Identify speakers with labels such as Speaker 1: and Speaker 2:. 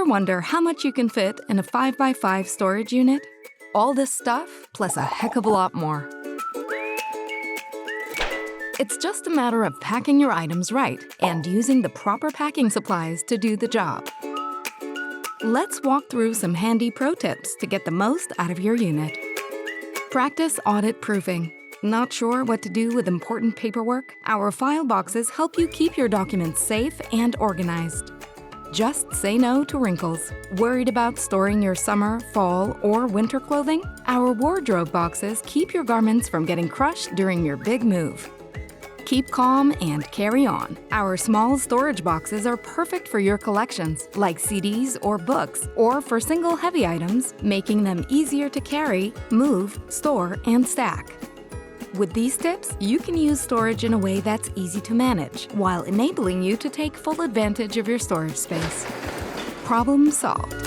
Speaker 1: wonder how much you can fit in a 5x5 storage unit? All this stuff, plus a heck of a lot more. It's just a matter of packing your items right and using the proper packing supplies to do the job. Let's walk through some handy pro tips to get the most out of your unit. Practice audit proofing. Not sure what to do with important paperwork? Our file boxes help you keep your documents safe and organized. Just say no to wrinkles. Worried about storing your summer, fall, or winter clothing? Our wardrobe boxes keep your garments from getting crushed during your big move. Keep calm and carry on. Our small storage boxes are perfect for your collections, like CDs or books, or for single heavy items, making them easier to carry, move, store, and stack. With these tips, you can use storage in a way that's easy to manage, while enabling you to take full advantage of your storage space. Problem solved.